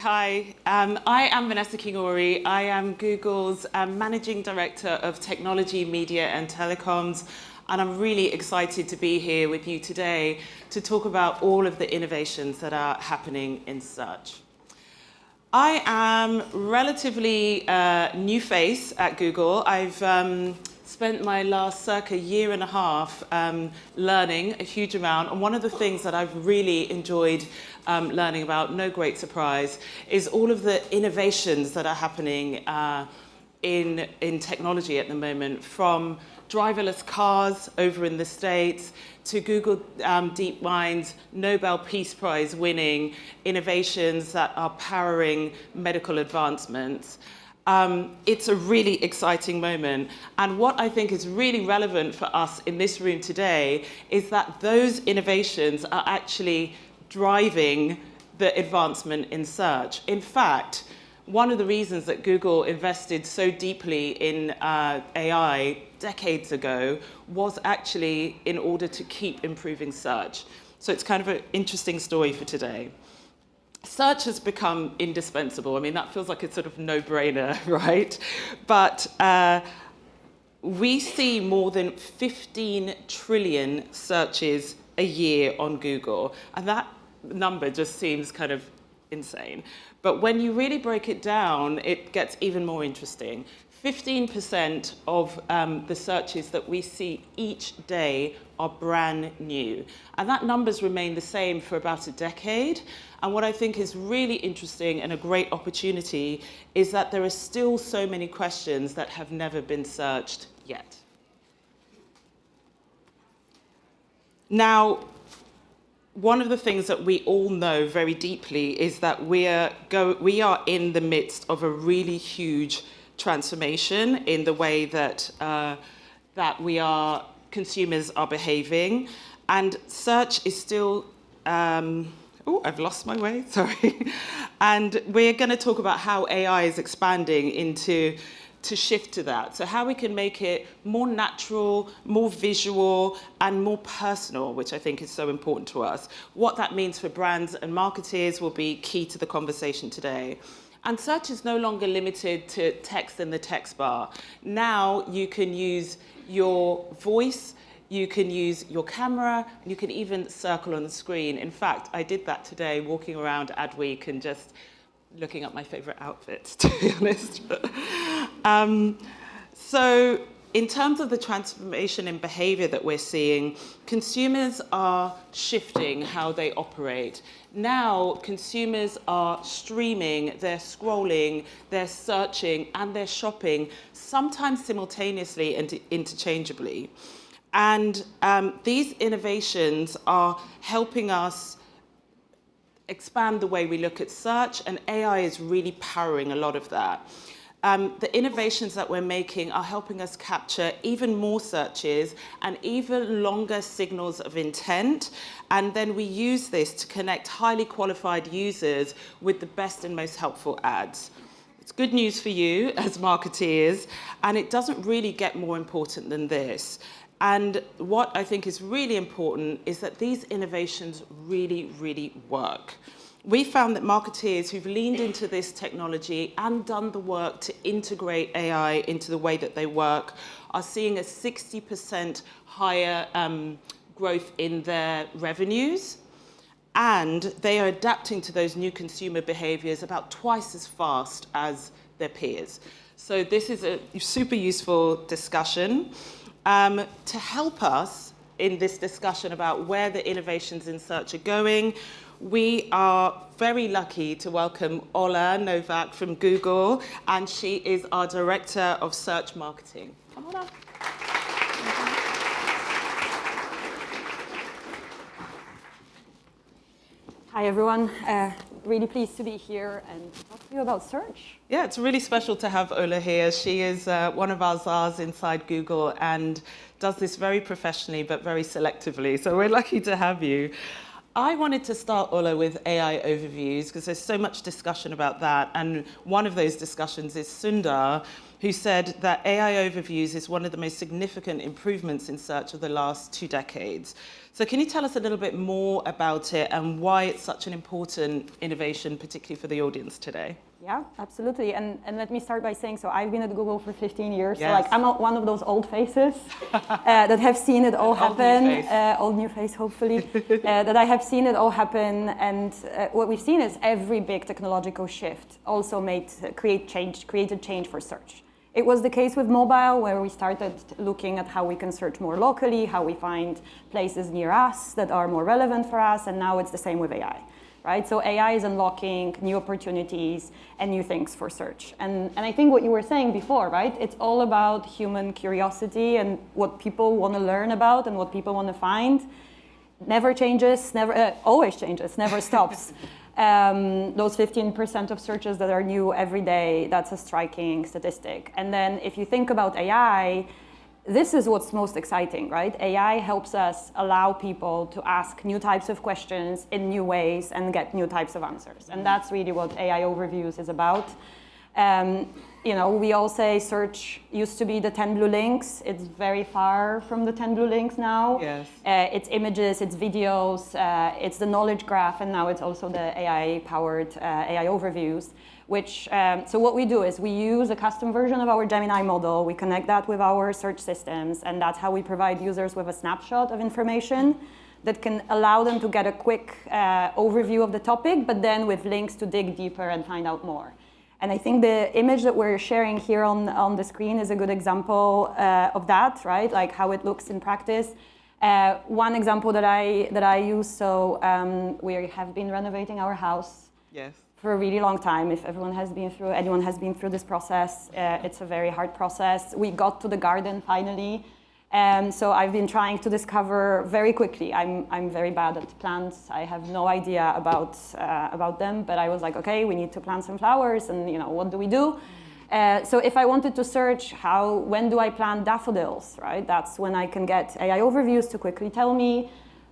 Hi, I am Vanessa King-Ori. I am Google's Managing Director of Technology, Media and Telecoms, and I'm really excited to be here with you today to talk about all of the innovations that are happening in search. I am relatively new face at Google. I've spent my last circa year and a half learning a huge amount, and one of the things that I've really enjoyed learning about, no great surprise, is all of the innovations that are happening in technology at the moment, from driverless cars over in the States to Google DeepMind's Nobel Peace Prize winning innovations that are powering medical advancements. It's a really exciting moment. And what I think is really relevant for us in this room today is that those innovations are actually driving the advancement in search. In fact, one of the reasons that Google invested so deeply in AI decades ago was actually in order to keep improving search. So it's kind of an interesting story for today. Search has become indispensable. I mean, that feels like a sort of no-brainer, right? But we see more than 15 trillion searches a year on Google. And that number just seems kind of insane. But when you really break it down, it gets even more interesting. 15% of the searches that we see each day are brand new. And that number's remained the same for about a decade. And what I think is really interesting and a great opportunity is that there are still so many questions that have never been searched yet. Now, one of the things that we all know very deeply is that we are in the midst of a really huge transformation in the way that consumers are behaving, and search is still. I've lost my way. Sorry. And we're going to talk about how AI is expanding to shift to that. So how we can make it more natural, more visual, and more personal, which I think is so important to us. What that means for brands and marketeers will be key to the conversation today. And search is no longer limited to text in the text bar. Now you can use your voice, you can use your camera, and you can even circle on the screen. In fact, I did that today, walking around Adweek and just looking at my favorite outfits, to be honest. So in terms of the transformation in behavior that we're seeing, consumers are shifting how they operate. Now, consumers are streaming, they're scrolling, they're searching, and they're shopping, sometimes simultaneously and interchangeably. And these innovations are helping us expand the way we look at search, and AI is really powering a lot of that. The innovations that we're making are helping us capture even more searches and even longer signals of intent. And then we use this to connect highly qualified users with the best and most helpful ads. It's good news for you as marketeers, and it doesn't really get more important than this. And what I think is really important is that these innovations really, really work. We found that marketeers who've leaned into this technology and done the work to integrate AI into the way that they work are seeing a 60% higher growth in their revenues. And they are adapting to those new consumer behaviors about twice as fast as their peers. So this is a super useful discussion. To help us in this discussion about where the innovations in search are going, we are very lucky to welcome Ola Novak from Google, and she is our Director of Search Marketing. Come on up. Hi, everyone. Really pleased to be here and talk to you about search. Yeah, it's really special to have Ola here. She is one of our czars inside Google and does this very professionally but very selectively. So we're lucky to have you. I wanted to start, Ola, with AI overviews because there's so much discussion about that. And one of those discussions is Sundar, who said that AI overviews is one of the most significant improvements in search of the last 2 decades. So can you tell us a little bit more about it and why it's such an important innovation, particularly for the audience today? Yeah, absolutely. And let me start by saying, so I've been at Google for 15 years. Yes. So like I'm not one of those old faces that have seen it all happen. Old new face, hopefully. That I have seen it all happen. And what we've seen is every big technological shift also created change for search. It was the case with mobile, where we started looking at how we can search more locally, how we find places near us that are more relevant for us. And now it's the same with AI. Right? So AI is unlocking new opportunities and new things for search. And I think what you were saying before, right? It's all about human curiosity and what people want to learn about and what people want to find. Never changes, always changes, never stops. Those 15% of searches that are new every day, that's a striking statistic. And then if you think about AI, this is what's most exciting, right? AI helps us allow people to ask new types of questions in new ways and get new types of answers. And that's really what AI Overviews is about. We all say search used to be the 10 blue links. It's very far from the 10 blue links now. Yes. It's images, it's videos, it's the knowledge graph, and now it's also the AI-powered AI Overviews. So what we do is we use a custom version of our Gemini model, we connect that with our search systems, and that's how we provide users with a snapshot of information that can allow them to get a quick overview of the topic, but then with links to dig deeper and find out more. And I think the image that we're sharing here on the screen is a good example of that, right? Like how it looks in practice. One example that I use, so we have been renovating our house. Yes. For a really long time. If anyone has been through this process, it's a very hard process. We got to the garden finally. So I've been trying to discover very quickly. I'm very bad at plants. I have no idea about them, but I was like, okay, we need to plant some flowers, and what do we do? So if I wanted to search when do I plant daffodils, right? That's when I can get AI Overviews to quickly tell me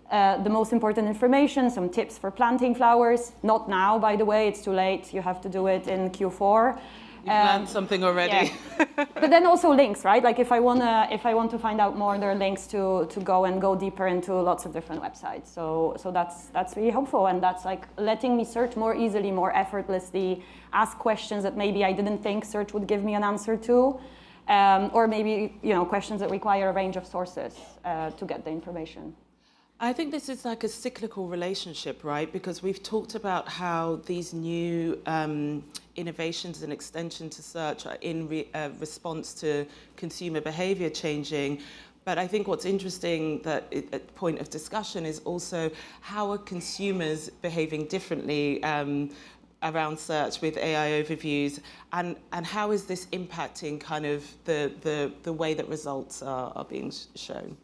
the most important information, some tips for planting flowers. Not now, by the way, it's too late. You have to do it in Q4. You planned something already. Yeah. But then also links, right? Like if I want to find out more, there are links to go deeper into lots of different websites. So that's really helpful, and that's like letting me search more easily, more effortlessly, ask questions that maybe I didn't think search would give me an answer to, or maybe questions that require a range of sources to get the information. I think this is like a cyclical relationship, right? Because we've talked about how these new innovations and extension to search are in response to consumer behavior changing. But I think what's interesting that at point of discussion is also how are consumers behaving differently around search with AI overviews, and how is this impacting kind of the way that results are being shown?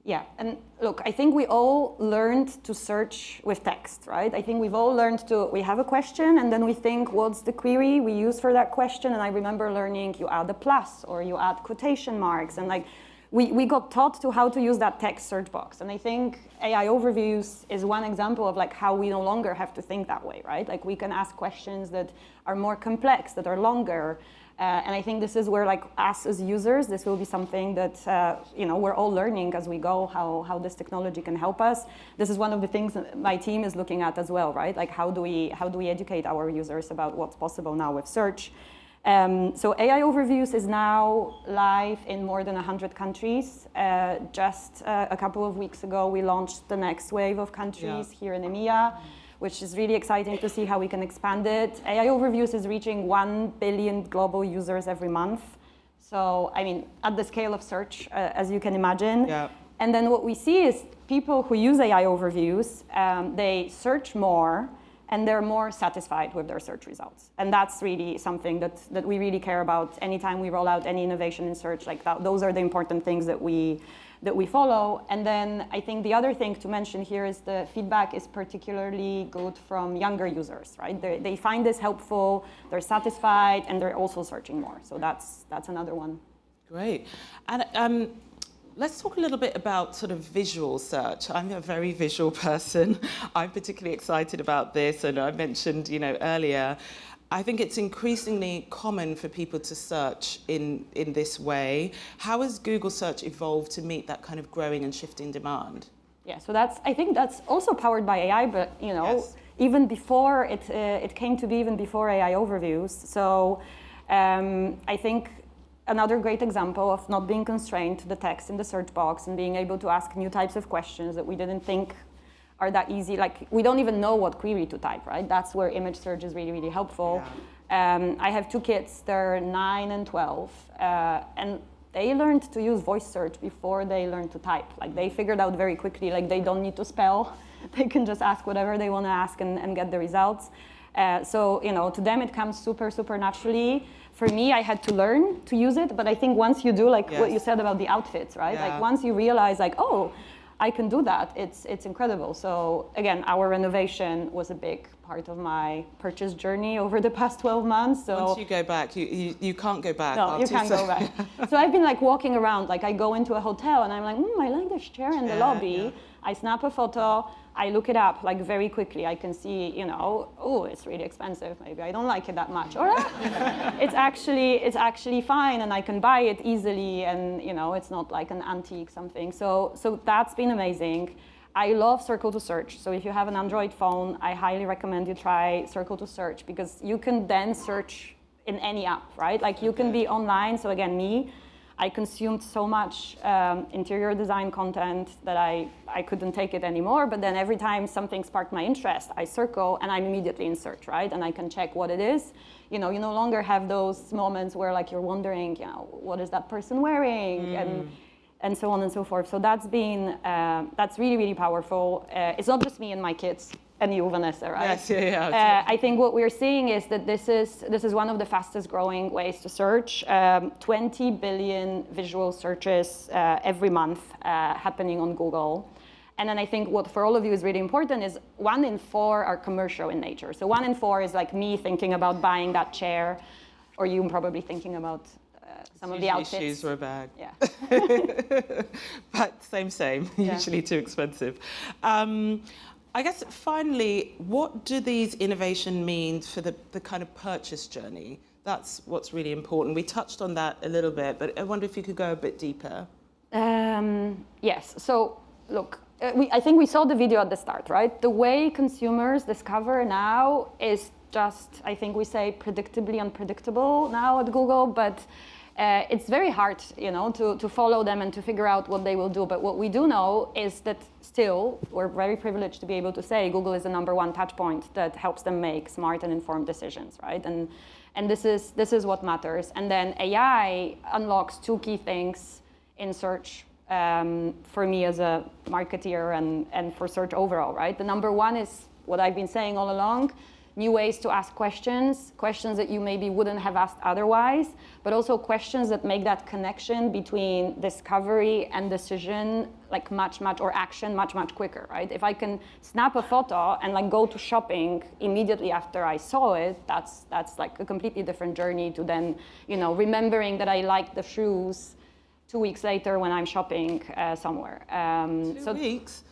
Yeah, and look, I think we all learned to search with text, right? I think we've all learned we have a question and then we think, what's the query we use for that question? And I remember learning you add a plus or you add quotation marks, and like we got taught to how to use that text search box. And I think AI Overviews is one example of like how we no longer have to think that way, right? Like we can ask questions that are more complex, that are longer. And I think this is where, like, us as users, this will be something that we're all learning as we go, how this technology can help us. This is one of the things that my team is looking at as well, right? Like, how do we educate our users about what's possible now with search? So AI Overviews is now live in more than 100 countries. Just a couple of weeks ago, we launched the next wave of countries here in EMEA, which is really exciting to see how we can expand it. AI Overviews is reaching 1 billion global users every month. So, I mean, at the scale of search, as you can imagine. Yeah. And then what we see is people who use AI Overviews, they search more and they're more satisfied with their search results. And that's really something that we really care about anytime we roll out any innovation in search. Like that, those are the important things that we follow. And then I think the other thing to mention here is the feedback is particularly good from younger users, right? They find this helpful, they're satisfied, and they're also searching more. So that's another one. Great. And let's talk a little bit about sort of visual search. I'm a very visual person. I'm particularly excited about this, and I mentioned, earlier. I think it's increasingly common for people to search in this way. How has Google search evolved to meet that kind of growing and shifting demand? Yeah, so I think that's also powered by AI, but Yes. even before it came to be, even before AI overviews. So I think another great example of not being constrained to the text in the search box and being able to ask new types of questions that we didn't think are that easy. Like, we don't even know what query to type, right? That's where image search is really, really helpful. Yeah. I have 2 kids, they're 9 and 12, and they learned to use voice search before they learned to type. Like, they figured out very quickly, like, they don't need to spell. They can just ask whatever they want to ask and get the results. So, to them it comes super, super naturally. For me, I had to learn to use it, but I think once you do, like, yes, what you said about the outfits, right? Yeah. Like, once you realize, like, oh, I can do that, it's incredible. So again, our renovation was a big part of my purchase journey over the past 12 months. So once you go back, you can't go back. No, you can't go back. So I've been like walking around, like I go into a hotel and I'm like, I like this chair in the lobby. Yeah. I snap a photo, I look it up like very quickly. I can see, oh, it's really expensive. Maybe I don't like it that much. Or it's actually fine, and I can buy it easily, and it's not like an antique something. So that's been amazing. I love Circle to Search. So if you have an Android phone, I highly recommend you try Circle to Search, because you can then search in any app, right? Like, you can be online. So again, I consumed so much interior design content that I couldn't take it anymore. But then every time something sparked my interest, I circle and I'm immediately in search, right? And I can check what it is. You no longer have those moments where like you're wondering, what is that person wearing, and so on and so forth. So that's really, really powerful. It's not just me and my kids. And you, Vanessa, right? Yes, yeah. I think what we're seeing is that this is one of the fastest growing ways to search. 20 billion visual searches every month happening on Google. And then I think what for all of you is really important is 1 in 4 are commercial in nature. So 1 in 4 is like me thinking about buying that chair, or you probably thinking about some of the outfits. Shoes or a bag. Yeah. But same. Yeah. Usually too expensive. I guess finally, what do these innovations mean for the kind of purchase journey? That's what's really important. We touched on that a little bit, but I wonder if you could go a bit deeper. Yes. So look, I think we saw the video at the start, right? The way consumers discover now is just, I think we say, predictably unpredictable now at Google, but it's very hard, to follow them and to figure out what they will do. But what we do know is that still, we're very privileged to be able to say Google is the #1 touch point that helps them make smart and informed decisions, right? And this is what matters. And then AI unlocks 2 key things in search for me as a marketeer and for search overall, right? The #1 is what I've been saying all along: new ways to ask questions that you maybe wouldn't have asked otherwise, but also questions that make that connection between discovery and decision like much, or action much quicker, right? If I can snap a photo and like go to shopping immediately after I saw it, that's like a completely different journey to then, remembering that I like the shoes 2 weeks later when I'm shopping somewhere. 2 weeks?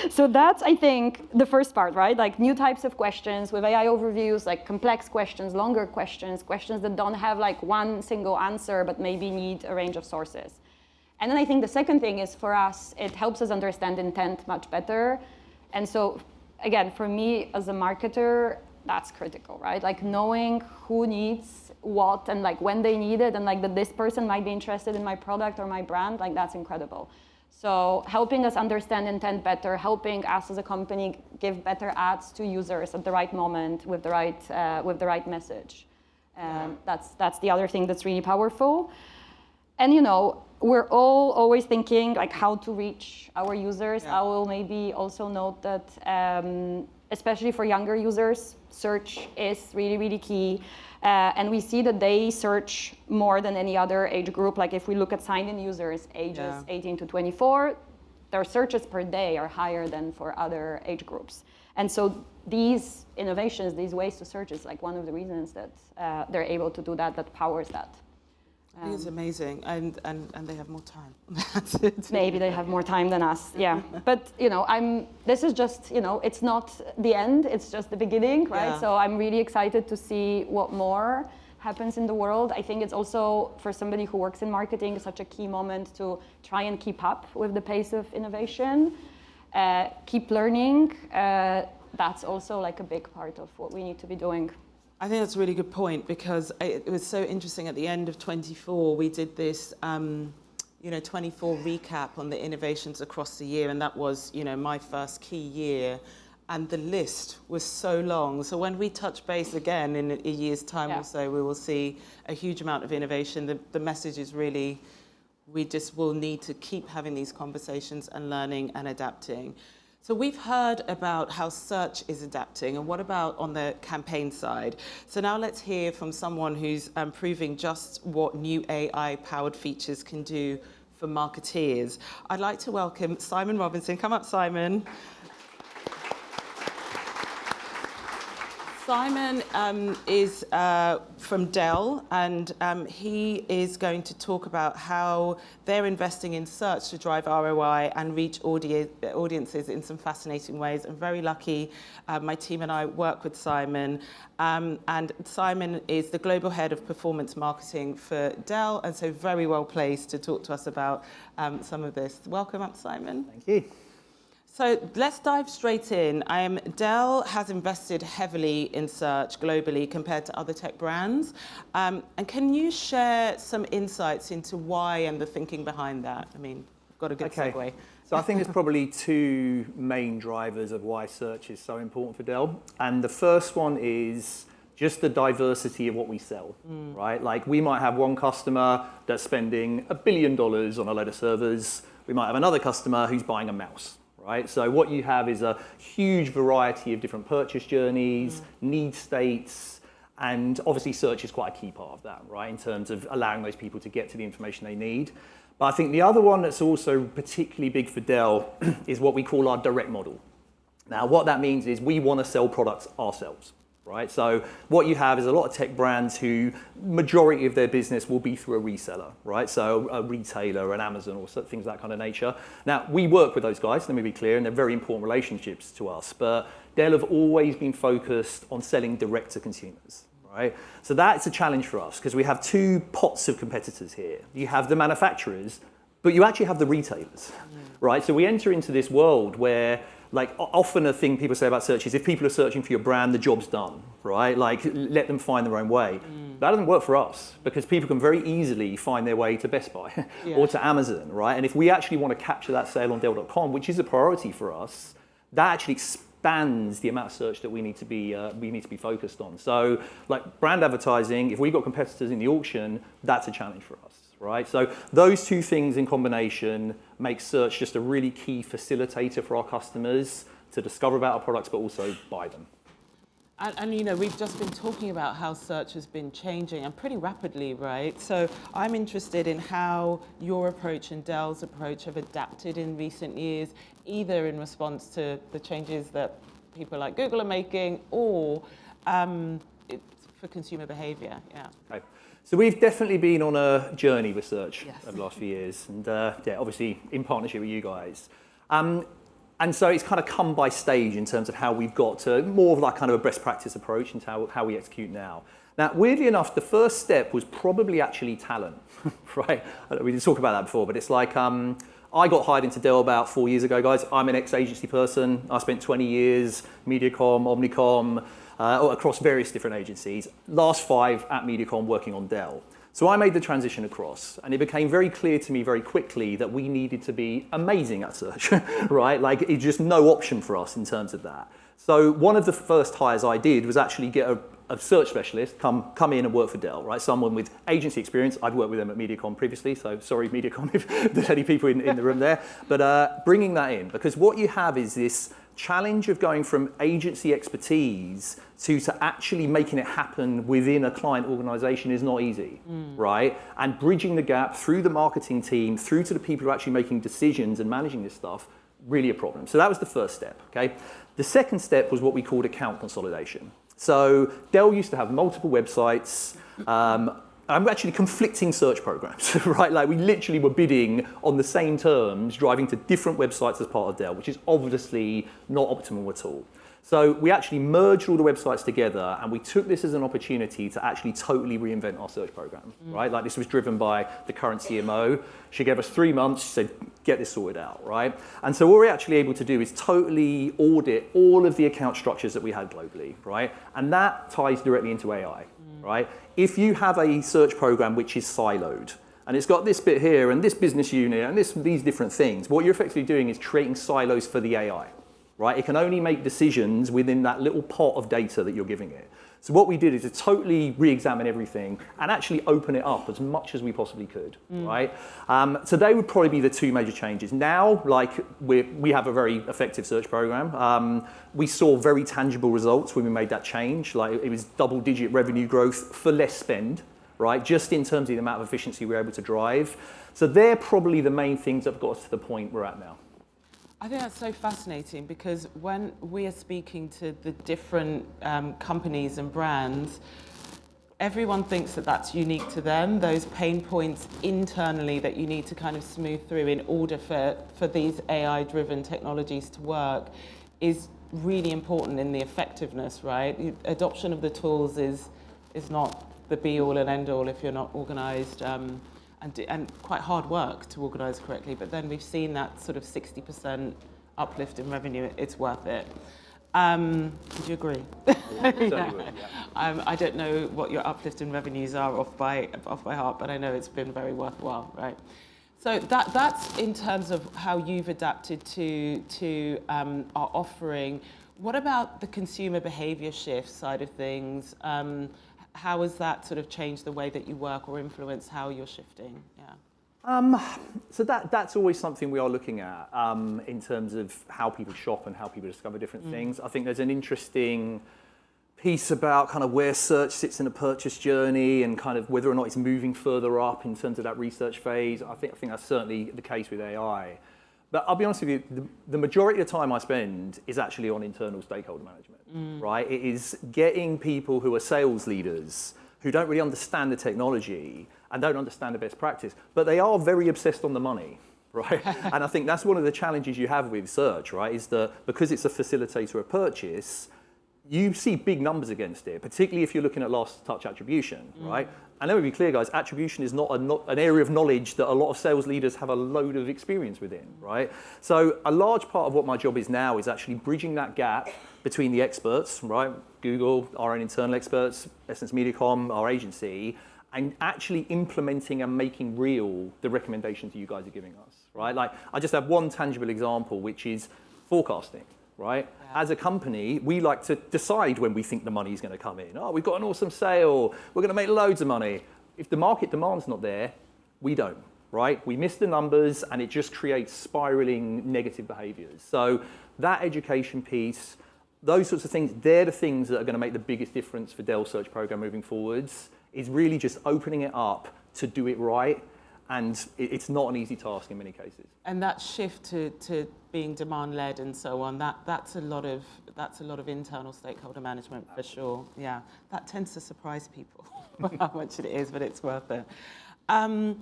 So that's, I think, the first part, right? Like new types of questions with AI overviews, like complex questions, longer questions that don't have like one single answer, but maybe need a range of sources. And then I think the second thing is, for us, it helps us understand intent much better. And so, again, for me as a marketer, that's critical, right? Like knowing who needs what and like when they need it, and like that this person might be interested in my product or my brand, like that's incredible. So helping us understand intent better, helping us as a company give better ads to users at the right moment with the right message. That's the other thing that's really powerful. And we're all always thinking like how to reach our users. Yeah. I will maybe also note that especially for younger users, search is really, really key. And we see that they search more than any other age group. Like if we look at signed-in users, ages 18 to 24, their searches per day are higher than for other age groups. And so these innovations, these ways to search is like one of the reasons that they're able to do that powers that. I think it's amazing, and they have more time. Maybe they have more time than us, yeah. But this is just, it's not the end, it's just the beginning, right? Yeah. So I'm really excited to see what more happens in the world. I think it's also, for somebody who works in marketing, such a key moment to try and keep up with the pace of innovation, keep learning. That's also like a big part of what we need to be doing. I think that's a really good point, because it was so interesting. At the end of 24, we did this, 24 recap on the innovations across the year, and that was, my first key year, and the list was so long. So when we touch base again in a year's time or so, we will see a huge amount of innovation. The message is really, we just will need to keep having these conversations and learning and adapting. So we've heard about how search is adapting, and what about on the campaign side? So now let's hear from someone who's proving just what new AI-powered features can do for marketeers. I'd like to welcome Simon Robinson. Come up, Simon. Simon is from Dell, and he is going to talk about how they're investing in search to drive ROI and reach audiences in some fascinating ways. I'm very lucky. My team and I work with Simon, and Simon is the global head of performance marketing for Dell, and so very well placed to talk to us about some of this. Welcome up, Simon. Thank you. So let's dive straight in. Dell has invested heavily in search globally compared to other tech brands. And can you share some insights into why and the thinking behind that? I mean, I've got a good segue. So I think there's probably two main drivers of why search is so important for Dell. And the first one is just the diversity of what we sell, right? Like, we might have one customer that's spending $1 billion on a load of servers. We might have another customer who's buying a mouse. Right? So what you have is a huge variety of different purchase journeys, need states, and obviously search is quite a key part of that, right? In terms of allowing those people to get to the information they need. But I think the other one that's also particularly big for Dell is what we call our direct model. Now, what that means is we want to sell products ourselves. Right? So what you have is a lot of tech brands who majority of their business will be through a reseller, right? So a retailer, an Amazon, or things of that kind of nature. Now, we work with those guys, let me be clear, and they're very important relationships to us, but Dell have always been focused on selling direct to consumers, right? So that's a challenge for us, because we have two pots of competitors here. You have the manufacturers, but you actually have the retailers, right? So we enter into this world where, like, often a thing people say about search is if people are searching for your brand, the job's done, right? Like, let them find their own way. That doesn't work for us, because people can very easily find their way to Best Buy or to Amazon, right? And if we actually want to capture that sale on Dell.com, which is a priority for us, that actually expands the amount of search that we need to be focused on. So, like, brand advertising, if we've got competitors in the auction, that's a challenge for us. Right? So those two things in combination make search just a really key facilitator for our customers to discover about our products, but also buy them. And we've just been talking about how search has been changing, and pretty rapidly, right? So I'm interested in how your approach and Dell's approach have adapted in recent years, either in response to the changes that people like Google are making, or for consumer behavior. Yeah. Okay. So we've definitely been on a journey with search over the last few years, and obviously in partnership with you guys. And so it's kind of come by stage in terms of how we've got to more of like kind of a best practice approach into how we execute now. Now, weirdly enough, the first step was probably actually talent, right? We didn't talk about that before, but it's like, I got hired into Dell about 4 years ago, guys. I'm an ex-agency person. I spent 20 years, Mediacom, Omnicom, across various different agencies. Last 5 at Mediacom working on Dell. So I made the transition across, and it became very clear to me very quickly that we needed to be amazing at search, right? Like, it's just no option for us in terms of that. So one of the first hires I did was actually get a search specialist come in and work for Dell, right? Someone with agency experience. I'd worked with them at Mediacom previously, so sorry, Mediacom, if there's any people in the room there. But bringing that in, because what you have is this challenge of going from agency expertise to actually making it happen within a client organization is not easy, right? And bridging the gap through the marketing team, through to the people who are actually making decisions and managing this stuff, really a problem. So that was the first step, okay? The second step was what we called account consolidation. So Dell used to have multiple websites, actually conflicting search programs, right? Like we literally were bidding on the same terms, driving to different websites as part of Dell, which is obviously not optimal at all. So we actually merged all the websites together, and we took this as an opportunity to actually totally reinvent our search program, right? Like this was driven by the current CMO. She gave us 3 months, she said, get this sorted out, right? And so what we're actually able to do is totally audit all of the account structures that we had globally, right? And that ties directly into AI, right? If you have a search program which is siloed, and it's got this bit here, and this business unit, and these different things, what you're effectively doing is creating silos for the AI. Right? It can only make decisions within that little pot of data that you're giving it. So what we did is to totally re-examine everything and actually open it up as much as we possibly could, right? So they would probably be the two major changes. Now, like we have a very effective search program. We saw very tangible results when we made that change. Like it was double-digit revenue growth for less spend, right? Just in terms of the amount of efficiency we're able to drive. So they're probably the main things that have got us to the point we're at now. I think that's so fascinating because when we are speaking to the different companies and brands, everyone thinks that that's unique to them, those pain points internally that you need to kind of smooth through in order for these AI-driven technologies to work is really important in the effectiveness, right? The adoption of the tools is not the be-all and end-all if you're not organised. And quite hard work to organise correctly, but then we've seen that sort of 60% uplift in revenue. It's worth it. Would you agree? Yeah. I don't know what your uplift in revenues are off by heart, but I know it's been very worthwhile, right? So that's in terms of how you've adapted to our offering. What about the consumer behaviour shift side of things? How has that sort of changed the way that you work or influenced how you're shifting? Yeah. So that's always something we are looking at in terms of how people shop and how people discover different things. I think there's an interesting piece about kind of where search sits in a purchase journey and kind of whether or not it's moving further up in terms of that research phase. I think that's certainly the case with AI. But I'll be honest with you, the majority of the time I spend is actually on internal stakeholder management, right? It is getting people who are sales leaders who don't really understand the technology and don't understand the best practice, but they are very obsessed on the money, right? And I think that's one of the challenges you have with search, right? Is that because it's a facilitator of purchase, you see big numbers against it, particularly if you're looking at last touch attribution, right? And let me be clear, guys, attribution is not an area of knowledge that a lot of sales leaders have a load of experience within, right? So a large part of what my job is now is actually bridging that gap between the experts, right? Google, our own internal experts, Essence Mediacom, our agency, and actually implementing and making real the recommendations you guys are giving us, right? Like, I just have one tangible example, which is forecasting. Right? Yeah. As a company, we like to decide when we think the money is going to come in. Oh, we've got an awesome sale. We're going to make loads of money. If the market demand's not there, we don't, right? We miss the numbers and it just creates spiraling negative behaviors. So that education piece, those sorts of things, they're the things that are going to make the biggest difference for Dell Search Program moving forwards, is really just opening it up to do it right. And it's not an easy task in many cases. And that shift to being demand-led and so on, that's a lot of internal stakeholder management for sure. Yeah, that tends to surprise people how much it is, but it's worth it. I'm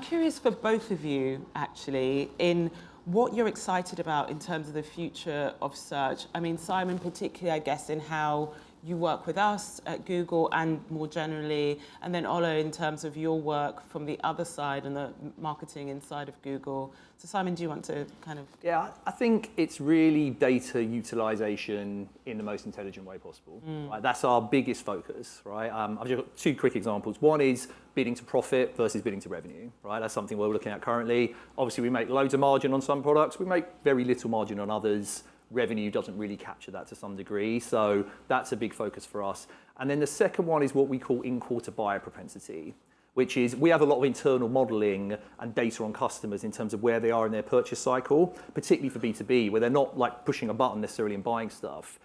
curious for both of you actually in what you're excited about in terms of the future of search. I mean, Simon, particularly, I guess, in how you work with us at Google and more generally, and then Ola in terms of your work from the other side and the marketing inside of Google. So Simon, do you want to kind of... Yeah, I think it's really data utilization in the most intelligent way possible. Right? That's our biggest focus, right? I've just got two quick examples. One is bidding to profit versus bidding to revenue, right? That's something we're looking at currently. Obviously, we make loads of margin on some products. We make very little margin on others. Revenue doesn't really capture that to some degree, so that's a big focus for us. And then the second one is what we call in-quarter buyer propensity, which is we have a lot of internal modeling and data on customers in terms of where they are in their purchase cycle, particularly for B2B, where they're not like pushing a button necessarily and buying stuff.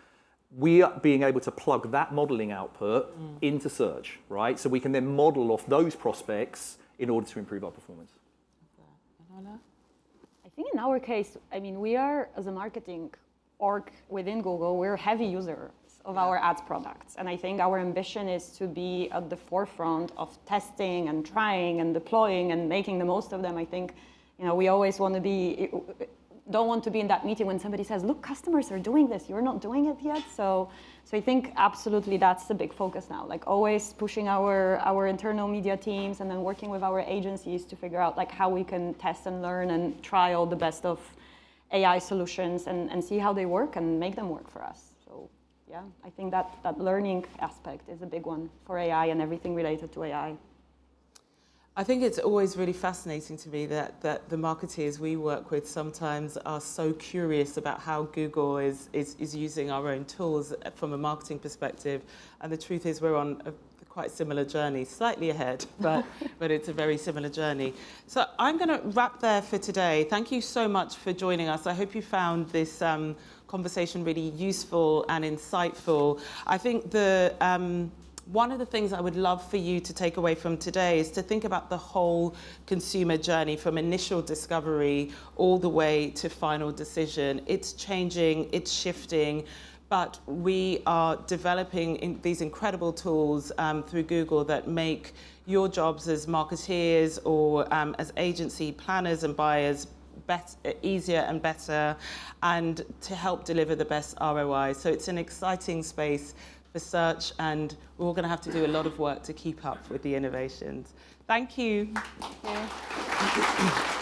We are being able to plug that modeling output into search, right? So we can then model off those prospects in order to improve our performance. I think in our case, I mean, we are, as a marketing org within Google, we're heavy users of our ads products. And I think our ambition is to be at the forefront of testing and trying and deploying and making the most of them. I think, we always want to don't want to be in that meeting when somebody says, look, customers are doing this, you're not doing it yet. So I think absolutely that's the big focus now, like always pushing our internal media teams and then working with our agencies to figure out like how we can test and learn and try all the best of AI solutions and see how they work and make them work for us. So yeah, I think that learning aspect is a big one for AI and everything related to AI. I think it's always really fascinating to me that the marketeers we work with sometimes are so curious about how Google is using our own tools from a marketing perspective. And the truth is we're on a quite similar journey, slightly ahead, but it's a very similar journey. So I'm going to wrap there for today. Thank you so much for joining us. I hope you found this conversation really useful and insightful. I think one of the things I would love for you to take away from today is to think about the whole consumer journey from initial discovery all the way to final decision. It's changing, it's shifting, but we are developing these incredible tools through Google that make your jobs as marketeers or as agency planners and buyers easier and better, and to help deliver the best ROI. So it's an exciting space for search, and we're all going to have to do a lot of work to keep up with the innovations. Thank you. Thank you.